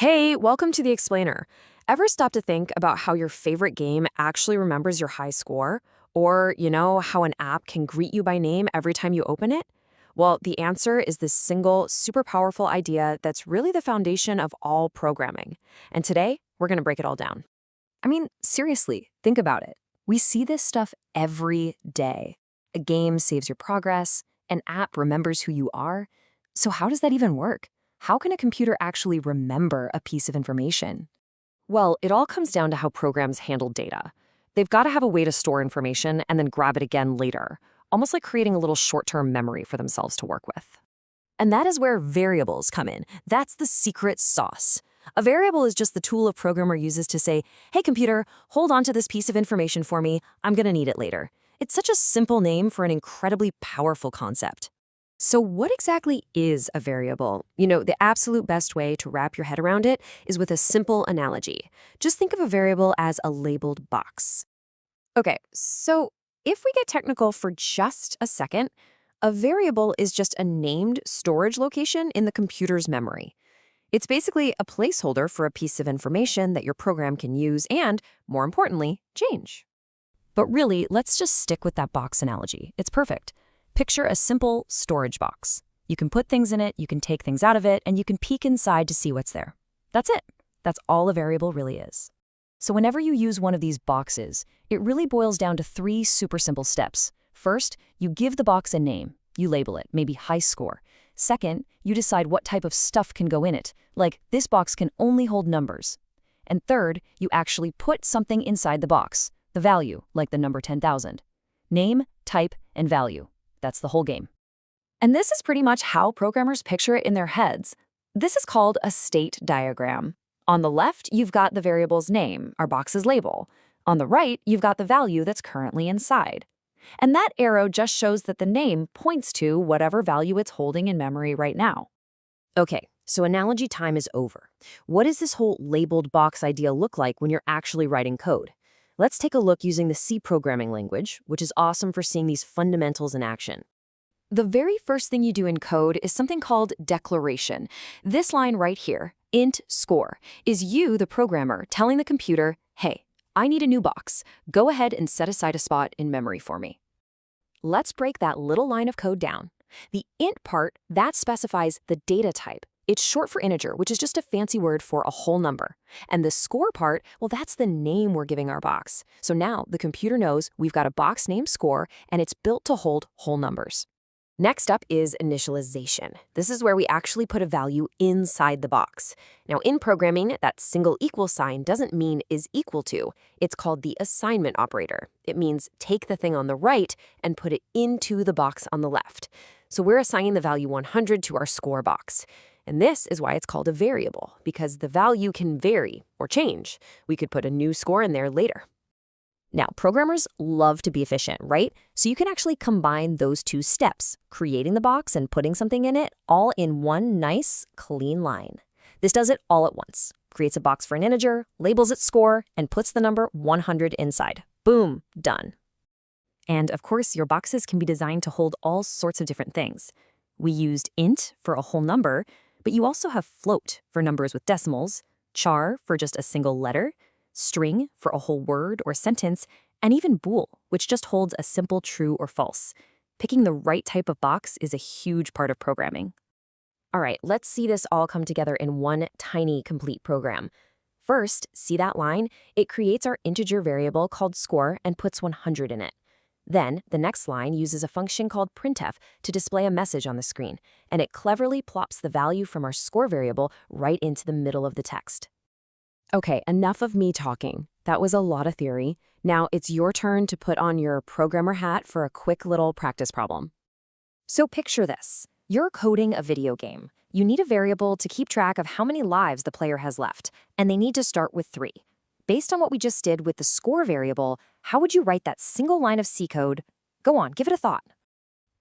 Hey, welcome to the Explainer. Ever stop to think about how your favorite game actually remembers your high score? Or, how an app can greet you by name every time you open it? Well, the answer is this single, super powerful idea that's really the foundation of all programming. And today, we're going to break it all down. I mean, seriously, think about it. We see this stuff every day. A game saves your progress, an app remembers who you are. So, how does that even work? How can a computer actually remember a piece of information? Well, it all comes down to how programs handle data. They've got to have a way to store information and then grab it again later, almost like creating a little short-term memory for themselves to work with. And that is where variables come in. That's the secret sauce. A variable is just the tool a programmer uses to say, hey, computer, hold on to this piece of information for me. I'm going to need it later. It's such a simple name for an incredibly powerful concept. So what exactly is a variable? The absolute best way to wrap your head around it is with a simple analogy. Just think of a variable as a labeled box. Okay, so if we get technical for just a second, a variable is just a named storage location in the computer's memory. It's basically a placeholder for a piece of information that your program can use and, more importantly, change. But really, let's just stick with that box analogy. It's perfect. Picture a simple storage box. You can put things in it, you can take things out of it, and you can peek inside to see what's there. That's it. That's all a variable really is. So whenever you use one of these boxes, it really boils down to three super simple steps. First, you give the box a name. You label it, maybe high score. Second, you decide what type of stuff can go in it, like this box can only hold numbers. And third, you actually put something inside the box, the value, like the number 10,000. Name, type, and value. That's the whole game. And this is pretty much how programmers picture it in their heads. This is called a state diagram. On the left, you've got the variable's name, our box's label. On the right, you've got the value that's currently inside. And that arrow just shows that the name points to whatever value it's holding in memory right now. Okay, so analogy time is over. What does this whole labeled box idea look like when you're actually writing code? Let's take a look using the C programming language, which is awesome for seeing these fundamentals in action. The very first thing you do in code is something called declaration. This line right here, int score, is you, the programmer, telling the computer, hey, I need a new box. Go ahead and set aside a spot in memory for me. Let's break that little line of code down. The int part, that specifies the data type. It's short for integer, which is just a fancy word for a whole number. And the score part, well, that's the name we're giving our box. So now the computer knows we've got a box named score, and it's built to hold whole numbers. Next up is initialization. This is where we actually put a value inside the box. Now, in programming, that single equal sign doesn't mean is equal to. It's called the assignment operator. It means take the thing on the right and put it into the box on the left. So we're assigning the value 100 to our score box. And this is why it's called a variable, because the value can vary or change. We could put a new score in there later. Now, programmers love to be efficient, right? So you can actually combine those two steps, creating the box and putting something in it, all in one nice, clean line. This does it all at once. Creates a box for an integer, labels its score, and puts the number 100 inside. Boom, done. And of course, your boxes can be designed to hold all sorts of different things. We used int for a whole number, but you also have float for numbers with decimals, char for just a single letter, string for a whole word or sentence, and even bool, which just holds a simple true or false. Picking the right type of box is a huge part of programming. All right, let's see this all come together in one tiny, complete program. First, see that line? It creates our integer variable called score and puts 100 in it. Then, the next line uses a function called printf to display a message on the screen, and it cleverly plops the value from our score variable right into the middle of the text. Okay, enough of me talking. That was a lot of theory. Now it's your turn to put on your programmer hat for a quick little practice problem. So picture this. You're coding a video game. You need a variable to keep track of how many lives the player has left, and they need to start with 3. Based on what we just did with the score variable, how would you write that single line of C code? Go on, give it a thought.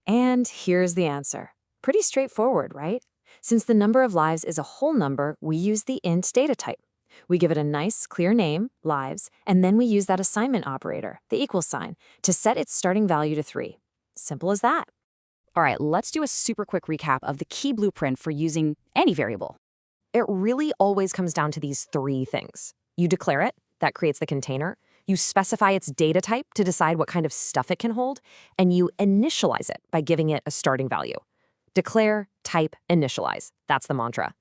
And here's the answer. Pretty straightforward, right? Since the number of lives is a whole number, we use the int data type. We give it a nice, clear name, lives, and then we use that assignment operator, the equal sign, to set its starting value to 3. Simple as that. All right, let's do a super quick recap of the key blueprint for using any variable. It really always comes down to these three things. You declare it, that creates the container. You specify its data type to decide what kind of stuff it can hold, and you initialize it by giving it a starting value. Declare, type, initialize. That's the mantra.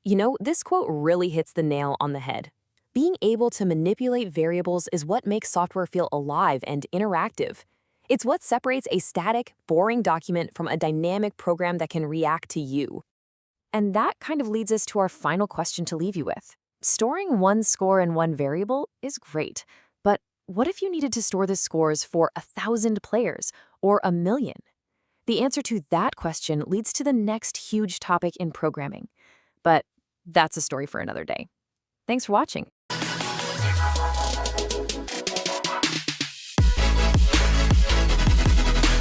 You know, this quote really hits the nail on the head. Being able to manipulate variables is what makes software feel alive and interactive. It's what separates a static, boring document from a dynamic program that can react to you. And that kind of leads us to our final question to leave you with. Storing one score in one variable is great, but what if you needed to store the scores for 1,000 players or 1,000,000? The answer to that question leads to the next huge topic in programming. But that's a story for another day. Thanks for watching.